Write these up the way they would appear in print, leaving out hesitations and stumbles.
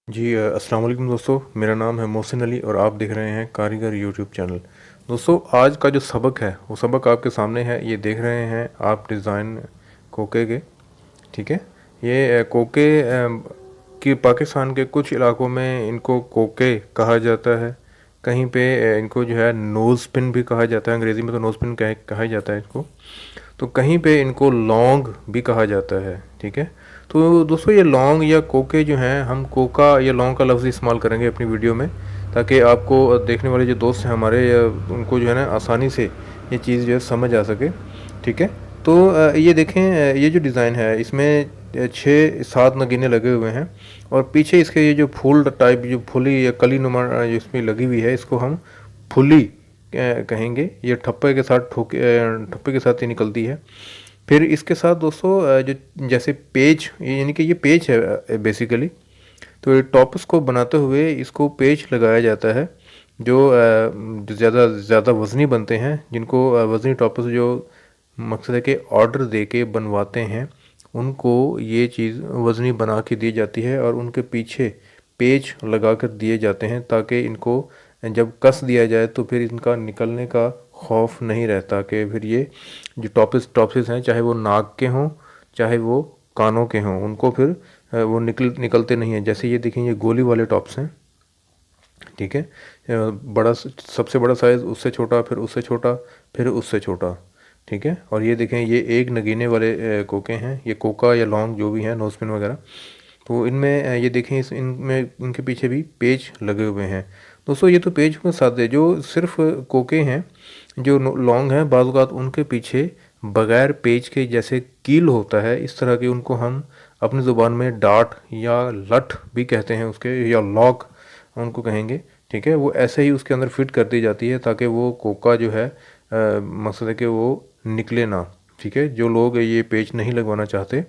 जी अस्सलाम वालेकुम दोस्तों। मेरा नाम है मोहसिन अली और आप देख रहे हैं कारीगर यूट्यूब चैनल। दोस्तों, आज का जो सबक है वो सबक आपके सामने है। ये देख रहे हैं आप डिज़ाइन कोके के। ठीक है। ये कोके कि पाकिस्तान के कुछ इलाकों में इनको कोके कहा जाता है। कहीं पे इनको जो है नोज़ पिन भी कहा जाता है। अंग्रेज़ी में तो नोज़ पिन कहा ही जाता है इसको। तो कहीं पे इनको लौंग भी कहा जाता है। ठीक है। तो दोस्तों, ये लौंग या कोके जो हैं, हम कोका या लौंग का लफ्ज़ इस्तेमाल करेंगे अपनी वीडियो में, ताकि आपको देखने वाले जो दोस्त हैं हमारे, या उनको जो है ना आसानी से ये चीज़ जो है समझ आ सके। ठीक है। तो ये देखें, ये जो डिज़ाइन है इसमें 6-7 नगीने लगे हुए हैं। और पीछे इसके ये जो फूल टाइप, जो फुली या कली नुमा जो इसमें लगी हुई है, इसको हम फुली कहेंगे। ये ठप्पे के साथ ठप्पे के साथ ही निकलती है। फिर इसके साथ दोस्तों जो जैसे पेज, यानी कि ये पेज है बेसिकली। तो ये टॉप्स को बनाते हुए इसको पेज लगाया जाता है। जो ज़्यादा ज़्यादा वज़नी बनते हैं, जिनको वज़नी टॉप्स जो मकसद है कि ऑर्डर दे के बनवाते हैं, उनको ये चीज़ वज़नी बना के दी जाती है और उनके पीछे पेच लगा कर दिए जाते हैं, ताकि इनको जब कस दिया जाए तो फिर इनका निकलने का खौफ नहीं रहता, कि फिर ये जो टॉप्सिस हैं, चाहे वो नाक के हों चाहे वो कानों के हों, उनको फिर वो निकलते नहीं हैं। जैसे ये देखें, ये गोली वाले टॉप्स हैं। ठीक है। बड़ा सबसे बड़ा साइज़, उससे छोटा, फिर उससे छोटा, फिर उससे छोटा। ठीक है। और ये देखें, ये एक नगीने वाले कोके हैं। ये कोका या लौंग जो भी हैं, नोज़पिन वगैरह। तो इनमें ये देखें, इनमें इनके पीछे भी पेज लगे हुए हैं। दोस्तों, ये तो पेज के साथ है। जो सिर्फ कोके हैं, जो लौंग हैं, बाज़ औक़ात उनके पीछे बग़ैर पेज के, जैसे कील होता है इस तरह की, उनको हम अपनी ज़ुबान में डाट या लठ भी कहते हैं उसके, या लॉक उनको कहेंगे। ठीक है। वो ऐसे ही उसके अंदर फिट कर दी जाती है, ताकि वो कोका जो है मकसद है कि वो निकले ना। ठीक है। जो लोग ये पेच नहीं लगवाना चाहते,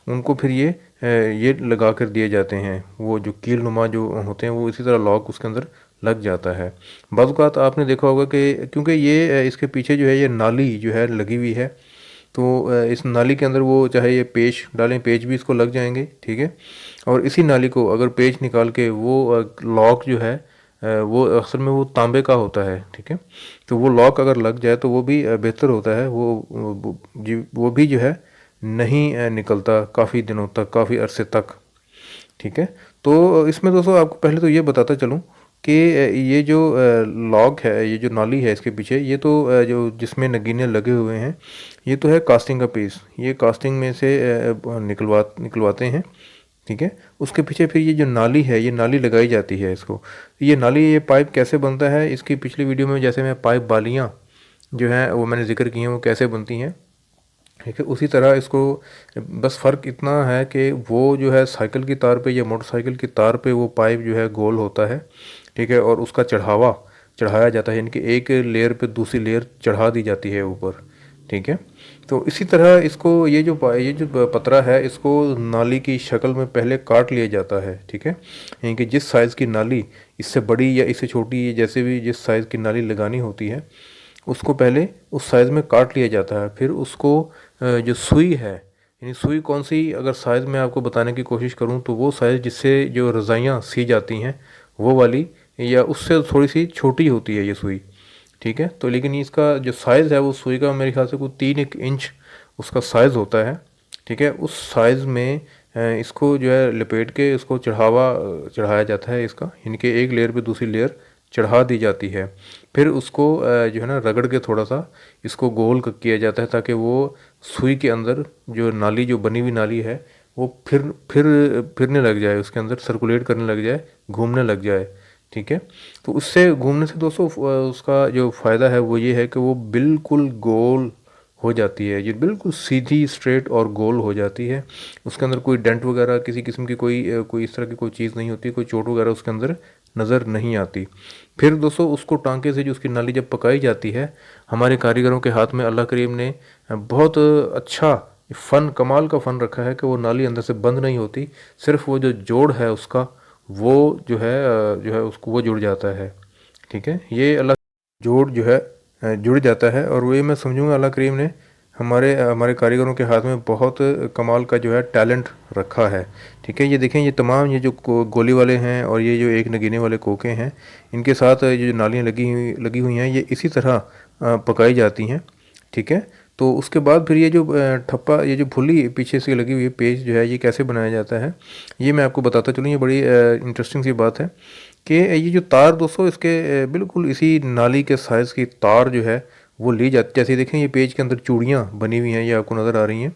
उनको फिर ये लगा कर दिए जाते हैं। वो जो कील नुमा जो होते हैं, वो इसी तरह लॉक उसके अंदर लग जाता है। बाज़ औक़ात आपने देखा होगा कि क्योंकि ये इसके पीछे जो है ये नाली जो है लगी हुई है, तो इस नाली के अंदर वो चाहे ये पेच डालें, पेच भी इसको लग जाएंगे। ठीक है। और इसी नाली को अगर पेच निकाल के वो लॉक जो है, वो अक्सर में वो तांबे का होता है। ठीक है। तो वो लॉक अगर लग जाए तो वो भी बेहतर होता है। वो भी जो है नहीं निकलता काफ़ी दिनों तक, काफ़ी अरसे तक। ठीक है। तो इसमें दोस्तों आपको पहले तो ये बताता चलूँ कि ये जो लॉग है, ये जो नाली है इसके पीछे, ये तो जो जिसमें नगीने लगे हुए हैं, ये तो है कास्टिंग का पीस। ये कास्टिंग में से निकलवाते हैं। ठीक है। उसके पीछे फिर ये जो नाली है, ये नाली लगाई जाती है इसको। ये नाली, ये पाइप कैसे बनता है, इसकी पिछली वीडियो में जैसे मैं पाइप बालियाँ जो हैं वो मैंने जिक्र की हैं, वो कैसे बनती हैं। ठीक है। उसी तरह इसको, बस फ़र्क इतना है कि वो जो है साइकिल की तार पे या मोटरसाइकिल की तार पे वो पाइप जो है गोल होता है। ठीक है। और उसका चढ़ाया जाता है, यानी कि एक लेयर पे दूसरी लेयर चढ़ा दी जाती है ऊपर। ठीक है। तो इसी तरह इसको, ये जो पतरा है, इसको नाली की शक्ल में पहले काट लिया जाता है। ठीक है। यानी कि जिस साइज़ की नाली, इससे बड़ी या इससे छोटी, जैसे भी जिस साइज़ की नाली लगानी होती है, उसको पहले उस साइज़ में काट लिया जाता है। फिर उसको जो सुई है, यानी सुई कौन सी, अगर साइज़ में आपको बताने की कोशिश करूं तो वो साइज़ जिससे जो रज़ाइयाँ सी जाती हैं, वो वाली, या उससे थोड़ी सी छोटी होती है ये सुई। ठीक है। तो लेकिन इसका जो साइज़ है, वो सुई का मेरे ख्याल से कोई 3 इंच उसका साइज़ होता है। ठीक है। उस साइज़ में इसको जो है लपेट के इसको चढ़ाया जाता है इसका, यानी कि एक लेयर पे दूसरी लेयर चढ़ा दी जाती है। फिर उसको जो है ना रगड़ के थोड़ा सा इसको गोल किया जाता है, ताकि वो सुई के अंदर जो नाली, जो बनी हुई नाली है, वो फिरने लग जाए, उसके अंदर सर्कुलेट करने लग जाए, घूमने लग जाए। ठीक है। तो उससे घूमने से दोस्तों उसका जो फ़ायदा है वो ये है कि वो बिल्कुल गोल हो जाती है। ये बिल्कुल सीधी, स्ट्रेट और गोल हो जाती है। उसके अंदर कोई डेंट वगैरह, किसी किस्म की कोई इस तरह की कोई चीज़ नहीं होती, कोई चोट वगैरह उसके अंदर नज़र नहीं आती। फिर दोस्तों उसको टांके से जो उसकी नाली जब पकाई जाती है, हमारे कारीगरों के हाथ में अल्लाह करीम ने बहुत अच्छा फ़न, कमाल का फ़न रखा है कि वो नाली अंदर से बंद नहीं होती। सिर्फ वो जो जोड़ है उसका, वो जो है उसको वो जुड़ जाता है। ठीक है। ये अल्लाह जोड़ जो है जुड़ जाता है, और वो ये मैं समझूंगा अल्लाह करीम ने हमारे हमारे कारीगरों के हाथ में बहुत कमाल का जो है टैलेंट रखा है। ठीक है, ये देखें, ये तमाम ये जो गोली वाले हैं और ये जो एक नगीने वाले कोके हैं, इनके साथ ये जो नालियाँ लगी हुई हैं, ये इसी तरह पकाई जाती हैं। ठीक है, तो उसके बाद फिर ये जो ठप्पा, ये जो फुली पीछे से लगी हुई है पेज जो है, ये कैसे बनाया जाता है ये मैं आपको बताता चलूँ। ये बड़ी इंटरेस्टिंग सी बात है कि ये जो तार दोस्तों, इसके बिल्कुल इसी नाली के साइज़ की तार जो है वो ली जाती। जैसे देखें, ये पेज के अंदर चूड़ियाँ बनी हुई हैं, ये आपको नज़र आ रही हैं।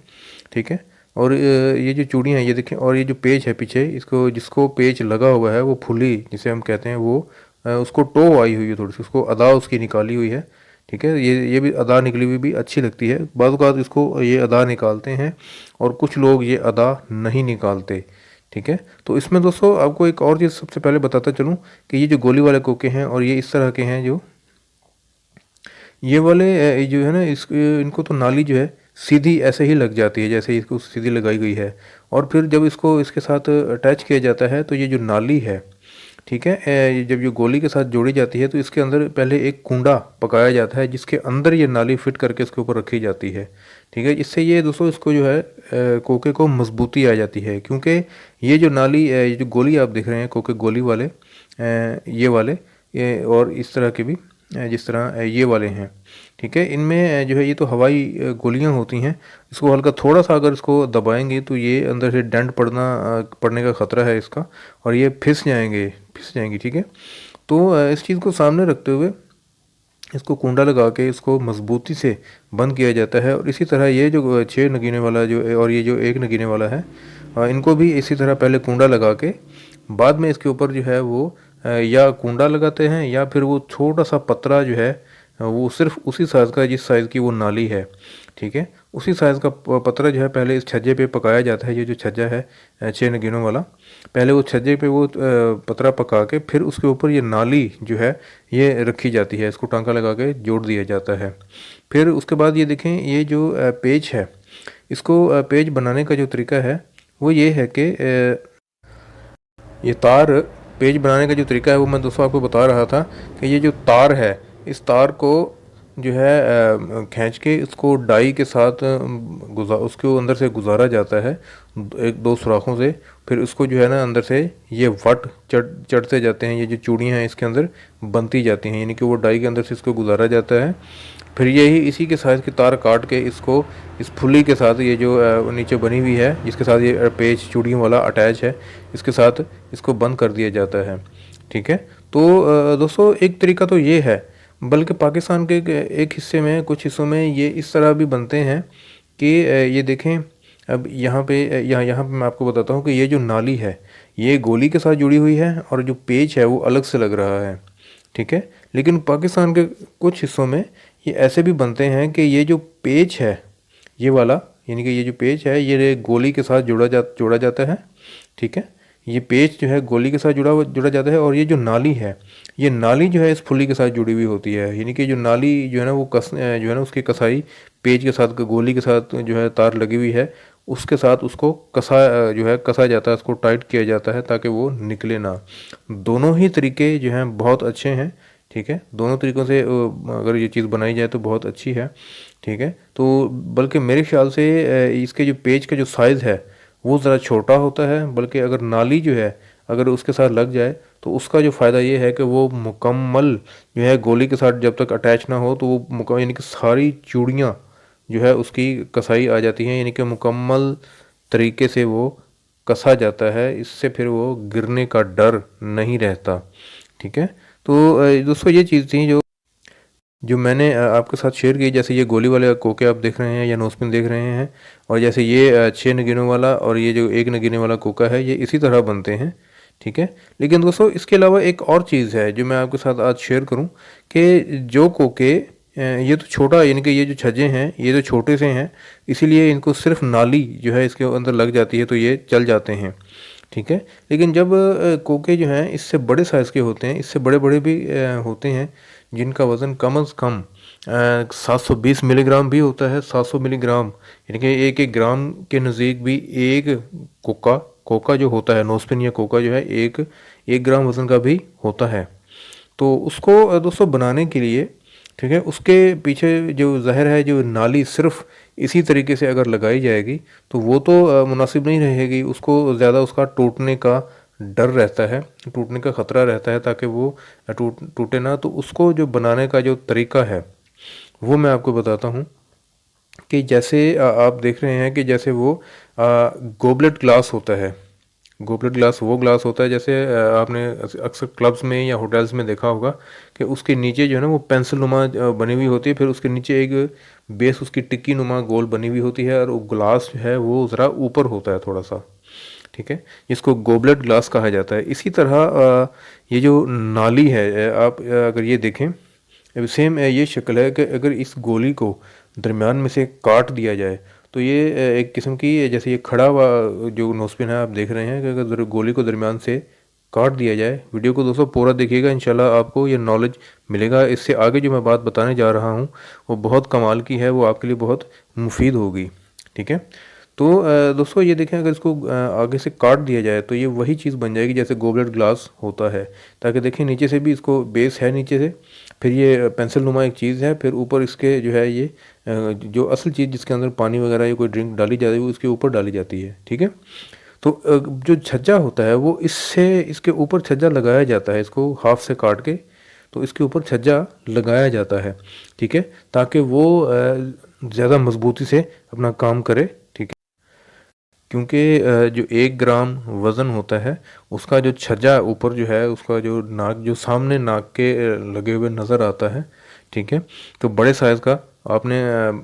ठीक है, और ये जो चूड़ियाँ हैं ये देखें, और ये जो पेज है पीछे, इसको जिसको पेज लगा हुआ है वो फुली जिसे हम कहते हैं, वो उसको टो आई हुई है थोड़ी सी, उसको अदा उसकी निकाली हुई है। ठीक है, ये भी अदा निकली हुई भी अच्छी लगती है। बाज़ औक़ात इसको ये अदा निकालते हैं और कुछ लोग ये अदा नहीं निकालते। ठीक है, तो इसमें दोस्तों आपको एक और चीज़ सबसे पहले बताता चलूँ कि ये जो गोली वाले कोके हैं और ये इस तरह के हैं, जो ये वाले जो है ना, इनको तो नाली जो है सीधी ऐसे ही लग जाती है जैसे इसको सीधी लगाई गई है। और फिर जब इसको इसके साथ अटैच किया जाता है तो ये जो नाली है, ठीक है, ये जब ये गोली के साथ जोड़ी जाती है तो इसके अंदर पहले एक कुंडा पकाया जाता है जिसके अंदर ये नाली फिट करके इसके ऊपर रखी जाती है। ठीक है, इससे ये दोस्तों इसको जो है कोके को मजबूती आ जाती है, क्योंकि ये जो नाली, ये जो गोली आप देख रहे हैं कोके गोली वाले, ये वाले, ये और इस तरह के भी, जिस तरह ये वाले हैं। ठीक है, इनमें जो है ये तो हवाई गोलियां होती हैं। इसको हल्का थोड़ा सा अगर इसको दबाएंगे तो ये अंदर से डेंट पड़ने का ख़तरा है इसका, और ये फिस जाएंगी। ठीक है, तो इस चीज़ को सामने रखते हुए इसको कुंडा लगा के इसको मजबूती से बंद किया जाता है। और इसी तरह ये जो 6 नगीने वाला जो और ये जो 1 नगीने वाला है, इनको भी इसी तरह पहले कुंडा लगा के बाद में इसके ऊपर जो है वो या कुंडा लगाते हैं या फिर वो छोटा सा पतरा जो है वो सिर्फ उसी साइज़ का जिस साइज़ की वो नाली है। ठीक है, उसी साइज़ का पतरा जो है पहले इस छज्जे पे पकाया जाता है। ये जो छज्जा है 6 नगीनों वाला, पहले वो छज्जे पे वो पतरा पका के फिर उसके ऊपर ये नाली जो है ये रखी जाती है, इसको टांका लगा के जोड़ दिया जाता है। फिर उसके बाद ये देखें, ये जो पेज है, इसको पेज बनाने का जो तरीका है वो ये है कि ये तार, पेज बनाने का जो तरीका है वो मैं दोस्तों आपको बता रहा था कि ये जो तार है, इस तार को जो है खींच के इसको डाई के साथ उसके अंदर से गुजारा जाता है 1-2 सुराखों से। फिर उसको जो है ना अंदर से ये वट चढ़ते जाते हैं, ये जो चूड़ियाँ हैं इसके अंदर बनती जाती हैं, यानी कि वो डाई के अंदर से इसको गुजारा जाता है। फिर यही इसी के साइज़ की तार काट के इसको इस फुली के साथ, ये जो नीचे बनी हुई है जिसके साथ ये पेज चूड़ियों वाला अटैच है, इसके साथ इसको बंद कर दिया जाता है। ठीक है, तो दोस्तों एक तरीका तो ये है, बल्कि पाकिस्तान के एक हिस्से में, कुछ हिस्सों में ये इस तरह भी बनते हैं कि ये देखें, अब यहाँ पे मैं आपको बताता हूँ कि ये जो नाली है ये गोली के साथ जुड़ी हुई है और जो पेज है वो अलग से लग रहा है। ठीक है, लेकिन पाकिस्तान के कुछ हिस्सों में ये ऐसे भी बनते हैं कि ये जो पेज है ये वाला, यानी कि ये जो पेज है ये गोली के साथ जोड़ा जाता है। ठीक है, ये पेज जो है गोली के साथ जुड़ा जाता है, और ये जो नाली है, ये नाली जो है इस फुली के साथ जुड़ी हुई होती है, यानी कि जो नाली जो है ना वो जो है ना उसकी कसाई पेज के साथ, गोली के साथ जो है तार लगी हुई है उसके साथ उसको कसा जाता है, उसको टाइट किया जाता है ताकि वो निकले ना। दोनों ही तरीके जो हैं बहुत अच्छे हैं। ठीक है, दोनों तरीक़ों से अगर ये चीज़ बनाई जाए तो बहुत अच्छी है। ठीक है, तो बल्कि मेरे ख्याल से इसके जो पेज का जो साइज़ है वो ज़रा छोटा होता है, बल्कि अगर नाली जो है अगर उसके साथ लग जाए तो उसका जो फ़ायदा ये है कि वो मुकम्मल जो है गोली के साथ जब तक अटैच ना हो तो वो मुकम्मल, यानी कि सारी चूड़ियाँ जो है उसकी कसाई आ जाती हैं, यानी कि मुकम्मल तरीके से वो कसा जाता है। इससे फिर वो गिरने का डर नहीं रहता। ठीक है, तो दोस्तों ये चीज़ थी जो मैंने आपके साथ शेयर की। जैसे ये गोली वाले कोके आप देख रहे हैं या नोस्पिन देख रहे हैं, और जैसे ये 6 नगीनों वाला और ये जो 1 नगीने वाला कोका है ये इसी तरह बनते हैं। ठीक है, लेकिन दोस्तों इसके अलावा एक और चीज़ है जो मैं आपके साथ आज शेयर करूं कि जो कोके ये तो छोटा, यानी कि ये जो छज्जे हैं ये तो छोटे से हैं, इसीलिए इनको सिर्फ नाली जो है इसके अंदर लग जाती है तो ये चल जाते हैं। ठीक है, लेकिन जब कोके जो हैं इससे बड़े साइज़ के होते हैं, इससे बड़े बड़े भी होते हैं जिनका वज़न कम अज़ कम 720 मिलीग्राम भी होता है। 700 मिलीग्राम, यानी कि 1-1 ग्राम के नज़दीक भी एक कोका जो होता है, नोस्पिन या कोका जो है 1 ग्राम वज़न का भी होता है। तो उसको दोस्तों बनाने के लिए ठीक है। उसके पीछे जो ज़हर है, जो नाली सिर्फ इसी तरीके से अगर लगाई जाएगी तो वो तो मुनासिब नहीं रहेगी, उसको ज़्यादा उसका टूटने का डर रहता है, टूटने का ख़तरा रहता है, ताकि वो टूटे ना। तो उसको जो बनाने का जो तरीका है वो मैं आपको बताता हूँ कि जैसे आप देख रहे हैं कि जैसे वो गोबलेट ग्लास होता है। गोबलेट ग्लास वो ग्लास होता है, जैसे आपने अक्सर क्लब्स में या होटल्स में देखा होगा कि उसके नीचे जो है ना वो पेंसिल नुमा बनी हुई होती है, फिर उसके नीचे एक बेस उसकी टिक्की नुमा गोल बनी हुई होती है, और वो ग्लास जो है वो ज़रा ऊपर होता है थोड़ा सा। ठीक है, जिसको गोबलेट ग्लास कहा जाता है। इसी तरह ये जो नाली है, आप अगर ये देखें, सेम ये शक्ल है कि अगर इस गोली को दरमियान में से काट दिया जाए तो ये एक किस्म की, जैसे ये खड़ा हुआ जो नोस्पिन है आप देख रहे हैं, कि अगर गोली को दरमियान से काट दिया जाए। वीडियो को दोस्तों पूरा देखिएगा, इंशाल्लाह आपको ये नॉलेज मिलेगा। इससे आगे जो मैं बात बताने जा रहा हूँ वो बहुत कमाल की है, वो आपके लिए बहुत मुफीद होगी। ठीक है, तो दोस्तों ये देखें, अगर इसको आगे से काट दिया जाए तो ये वही चीज़ बन जाएगी जैसे गोबलेट ग्लास होता है। ताकि देखें नीचे से भी इसको बेस है नीचे से, फिर ये पेंसिल नुमा एक चीज़ है, फिर ऊपर इसके जो है ये जो असल चीज़ जिसके अंदर पानी वगैरह या कोई ड्रिंक डाली जाती है वो इसके ऊपर डाली जाती है। ठीक है, तो जो छज्जा होता है वो इससे इसके ऊपर छज्जा लगाया जाता है, इसको हाफ से काट के तो इसके ऊपर छज्जा लगाया जाता है। ठीक है, ताकि वो ज़्यादा मजबूती से अपना काम करे। ठीक है, क्योंकि जो 1 ग्राम वज़न होता है उसका जो छज्जा ऊपर जो है, उसका जो नाक, जो सामने नाक के लगे हुए नज़र आता है। ठीक है, तो बड़े साइज़ का आपने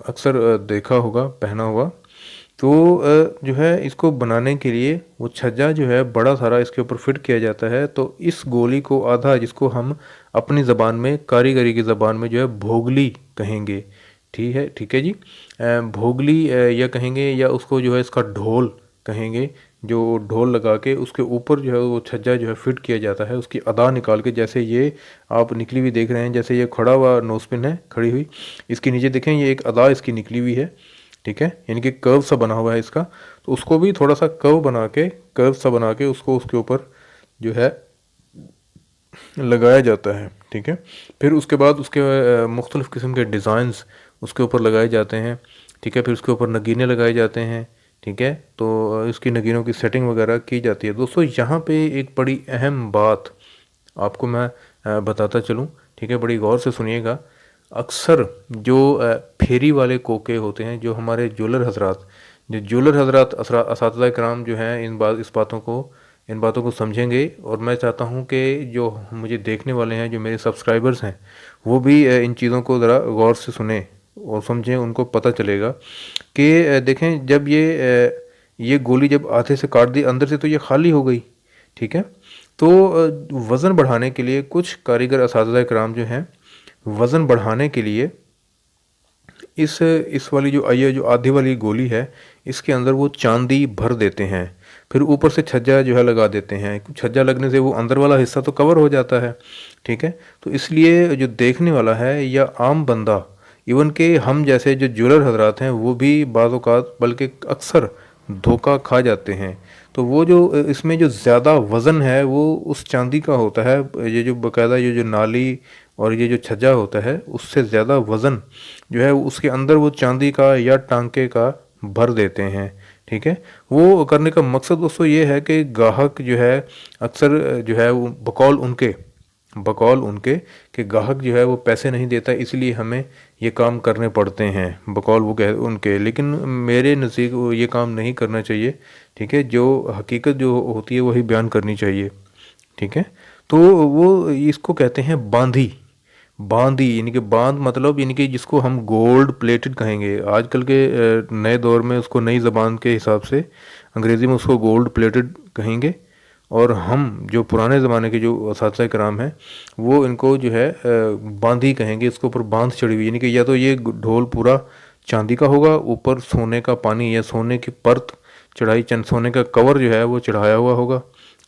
अक्सर देखा होगा, पहना होगा। तो जो है इसको बनाने के लिए वो छज्जा जो है बड़ा सारा इसके ऊपर फिट किया जाता है। तो इस गोली को आधा, जिसको हम अपनी ज़बान में, कारीगरी की ज़बान में जो है भोगली कहेंगे। ठीक है जी, भोगली या कहेंगे, या उसको जो है इसका ढोल कहेंगे। जो ढोल लगा के उसके ऊपर जो है वो छज्जा जो है फिट किया जाता है, उसकी अदा निकाल के, जैसे ये आप निकली हुई देख रहे हैं, जैसे ये खड़ा हुआ नोस्पिन है खड़ी हुई, इसके नीचे देखें ये एक अदा इसकी निकली हुई है। ठीक है, यानी कि कर्व सा बना हुआ है इसका, तो उसको भी थोड़ा सा कर्व सा बना के उसको उसके ऊपर जो है लगाया जाता है। ठीक है, फिर उसके बाद उसके मुख्तलिफ़ किस्म के डिज़ाइंस उसके ऊपर लगाए जाते हैं। ठीक है, फिर उसके ऊपर नगीने लगाए जाते हैं। ठीक है, तो इसकी नगीनों की सेटिंग वगैरह की जाती है। दोस्तों यहाँ पे एक बड़ी अहम बात आपको मैं बताता चलूँ। ठीक है, बड़ी गौर से सुनिएगा। अक्सर जो फेरी वाले कोके होते हैं, जो हमारे ज्वेलर हजरात, असातिज़ा कराम जो हैं, इन बातों को समझेंगे। और मैं चाहता हूँ कि जो मुझे देखने वाले हैं, जो मेरे सब्सक्राइबर्स हैं, वो भी इन चीज़ों को ज़रा गौर से सुने और समझें, उनको पता चलेगा कि देखें, जब ये गोली जब आधे से काट दी अंदर से तो ये खाली हो गई। ठीक है, तो वज़न बढ़ाने के लिए कुछ कारीगर असातिज़ा कराम जो हैं, वज़न बढ़ाने के लिए इस वाली जो आधी वाली गोली है, इसके अंदर वो चांदी भर देते हैं। फिर ऊपर से छज्जा जो है लगा देते हैं। छज्जा लगने से वो अंदर वाला हिस्सा तो कवर हो जाता है। ठीक है, तो इसलिए जो देखने वाला है या आम बंदा, इवन के हम जैसे जो ज्वेलर हजरात हैं, वो भी बाज़ औक़ात बल्कि अक्सर धोखा खा जाते हैं। तो वो जो इसमें जो ज़्यादा वज़न है वो उस चांदी का होता है। ये जो बाकायदा ये जो नाली और ये जो छज्जा होता है, उससे ज़्यादा वज़न जो है उसके अंदर वो चांदी का या टांके का भर देते हैं। ठीक है, वो करने का मकसद दोस्तों ये है कि गाहक जो है अक्सर जो है वो बकौल उनके कि गाहक जो है वो पैसे नहीं देता, इसलिए हमें ये काम करने पड़ते हैं, बकौल वो कह उनके। लेकिन मेरे नज़दीक ये काम नहीं करना चाहिए। ठीक है, जो हकीकत जो होती है वही बयान करनी चाहिए। ठीक है, तो वो इसको कहते हैं बांदी, यानी कि बांध मतलब, यानी कि जिसको हम गोल्ड प्लेटेड कहेंगे आजकल के नए दौर में, उसको नई ज़बान के हिसाब से अंग्रेज़ी में उसको गोल्ड प्लेटेड कहेंगे। और हम जो पुराने ज़माने के जो असातिज़ा कराम हैं, वो इनको जो है बांधी कहेंगे। इसके ऊपर बांध चढ़ी हुई, यानी कि या तो ये ढोल पूरा चांदी का होगा, ऊपर सोने का पानी या सोने की परत चढ़ाई, सोने का कवर जो है वो चढ़ाया हुआ होगा।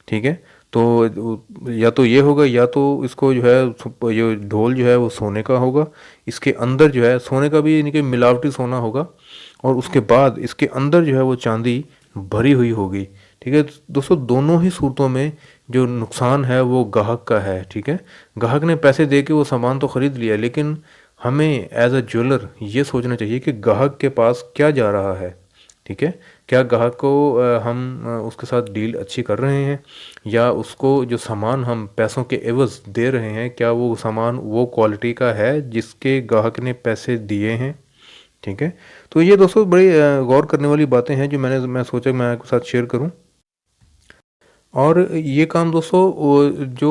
ठीक है, तो या तो ये होगा, या तो इसको जो है ये ढोल जो है वो सोने का होगा, इसके अंदर जो है सोने का भी, यानी कि मिलावटी सोना होगा, और उसके बाद इसके अंदर जो है वो चांदी भरी हुई होगी। ठीक है दोस्तों, दोनों ही सूरतों में जो नुकसान है वो गाहक का है। ठीक है, गाहक ने पैसे दे के वो सामान तो ख़रीद लिया, लेकिन हमें एज अ ज्वेलर ये सोचना चाहिए कि ग्राहक के पास क्या जा रहा है। ठीक है, क्या ग्राहक को हम उसके साथ डील अच्छी कर रहे हैं, या उसको जो सामान हम पैसों के एवज़ दे रहे हैं क्या वो सामान वो क्वालिटी का है जिसके ग्राहक ने पैसे दिए हैं। ठीक है, तो ये दोस्तों बड़ी गौर करने वाली बातें हैं जो मैं सोचा मैं आपके साथ शेयर करूं। और ये काम दोस्तों जो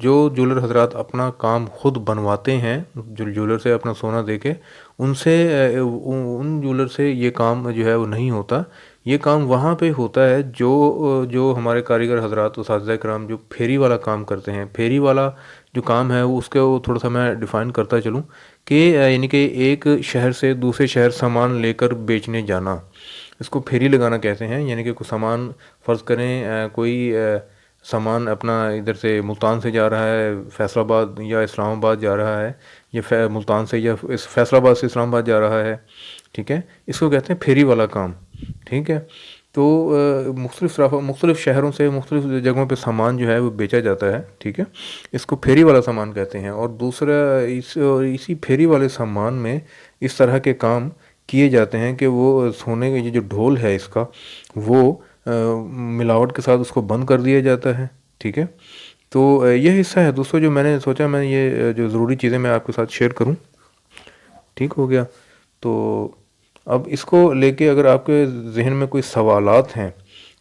जो ज्वेलर हजरात अपना काम खुद बनवाते हैं, जो ज्वेलर से अपना सोना देके उनसे उन ज्वेलर से ये काम जो है वो नहीं होता। ये काम वहाँ पे होता है जो हमारे कारीगर हजरात उस्ताद कराम जो फेरी वाला काम करते हैं। फेरी वाला जो काम है वो उसके वो थोड़ा सा मैं डिफ़ाइन करता चलूँ कि यानी कि एक शहर से दूसरे शहर सामान लेकर बेचने जाना, इसको फेरी लगाना कहते हैं। यानी कि कुछ सामान फ़र्ज़ करें कोई सामान अपना इधर से मुल्तान से जा रहा है फैसलाबाद या इस्लामाबाद जा रहा है, या मुल्तान से या इस फैसलाबाद से इस्लामाबाद जा रहा है। ठीक है, इसको कहते हैं फेरी वाला काम। ठीक है, तो मुख्तलिफ़ शहरों से मुख्तलिफ़ जगहों पे सामान जो है वो बेचा जाता है। ठीक है, इसको फेरी वाला सामान कहते हैं। और दूसरा इसी फेरी वाले सामान में इस तरह के काम किए जाते हैं कि वो सोने का ये जो ढोल है इसका वो मिलावट के साथ उसको बंद कर दिया जाता है। ठीक है, तो ये हिस्सा है दोस्तों जो मैंने सोचा मैं ये जो ज़रूरी चीज़ें मैं आपके साथ शेयर करूं। ठीक हो गया, तो अब इसको लेके अगर आपके जहन में कोई सवालात हैं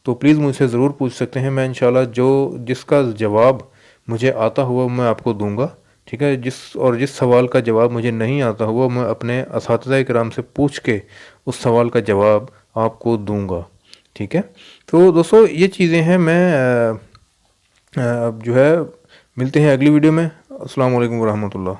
तो प्लीज़ मुझसे ज़रूर पूछ सकते हैं। मैं इंशाल्लाह जो जिसका जवाब मुझे आता हुआ मैं आपको दूंगा। ठीक है, जिस सवाल का जवाब मुझे नहीं आता हुआ मैं अपने असातिज़ा इकराम से पूछ के उस सवाल का जवाब आपको दूंगा। ठीक है, तो दोस्तों ये चीज़ें हैं। मैं अब जो है मिलते हैं अगली वीडियो में। अस्सलाम वालेकुम रहमतुल्लाह।